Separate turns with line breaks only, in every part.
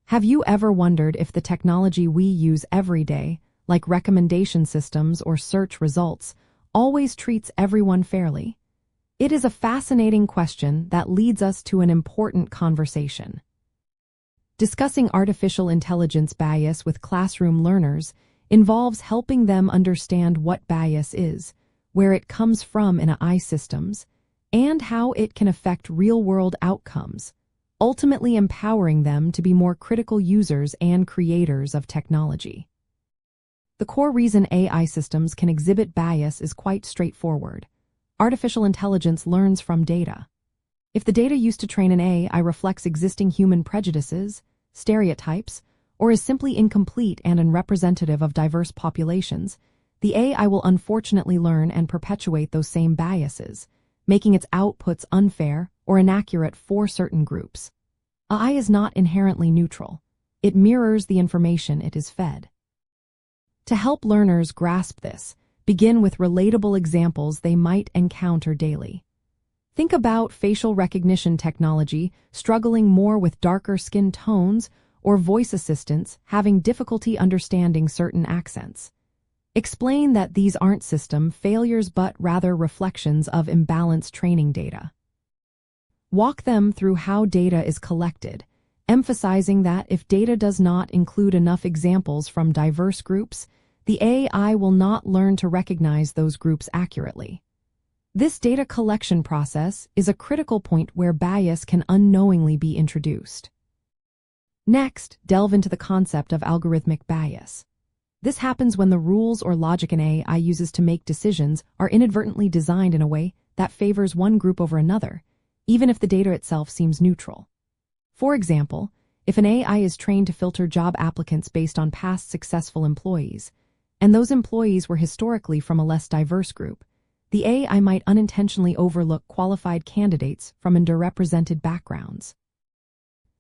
Have you ever wondered if the technology we use every day, like recommendation systems or search results, always treats everyone fairly? It is a fascinating question that leads us to an important conversation. Discussing artificial intelligence bias with classroom learners involves helping them understand what bias is, where it comes from in AI systems, and how it can affect real-world outcomes, ultimately empowering them to be more critical users and creators of technology. The core reason AI systems can exhibit bias is quite straightforward. Artificial intelligence learns from data. If the data used to train an AI reflects existing human prejudices, stereotypes, or is simply incomplete and unrepresentative of diverse populations, the AI will unfortunately learn and perpetuate those same biases, making its outputs unfair or inaccurate for certain groups. AI is not inherently neutral. It mirrors the information it is fed. To help learners grasp this, begin with relatable examples they might encounter daily. Think about facial recognition technology struggling more with darker skin tones or voice assistants having difficulty understanding certain accents. Explain that these aren't system failures but rather reflections of imbalanced training data. Walk them through how data is collected, emphasizing that if data does not include enough examples from diverse groups, the AI will not learn to recognize those groups accurately. This data collection process is a critical point where bias can unknowingly be introduced. Next, delve into the concept of algorithmic bias. This happens when the rules or logic an AI uses to make decisions are inadvertently designed in a way that favors one group over another, even if the data itself seems neutral. For example, if an AI is trained to filter job applicants based on past successful employees, and those employees were historically from a less diverse group, the AI might unintentionally overlook qualified candidates from underrepresented backgrounds.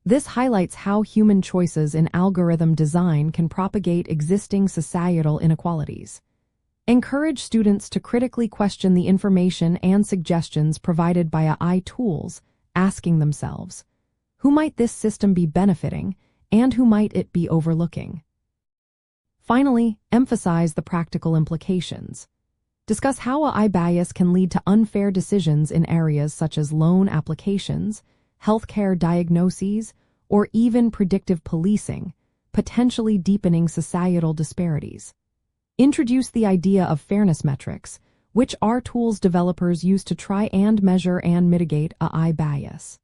This highlights how human choices in algorithm design can propagate existing societal inequalities. Encourage students to critically question the information and suggestions provided by AI tools, asking themselves, who might this system be benefiting and who might it be overlooking? Finally, emphasize the practical implications. Discuss how AI bias can lead to unfair decisions in areas such as loan applications, healthcare diagnoses, or even predictive policing, potentially deepening societal disparities. Introduce the idea of fairness metrics, which are tools developers use to try and measure and mitigate AI bias.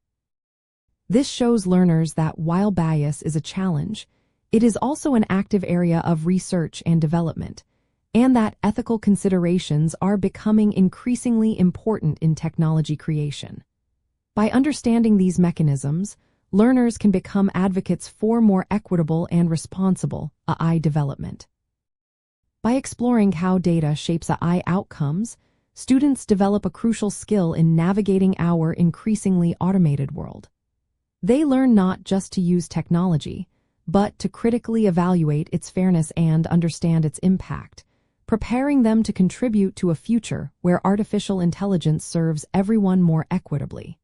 This shows learners that while bias is a challenge, it is also an active area of research and development, and that ethical considerations are becoming increasingly important in technology creation. By understanding these mechanisms, learners can become advocates for more equitable and responsible AI development. By exploring how data shapes AI outcomes, students develop a crucial skill in navigating our increasingly automated world. They learn not just to use technology, but to critically evaluate its fairness and understand its impact, preparing them to contribute to a future where artificial intelligence serves everyone more equitably.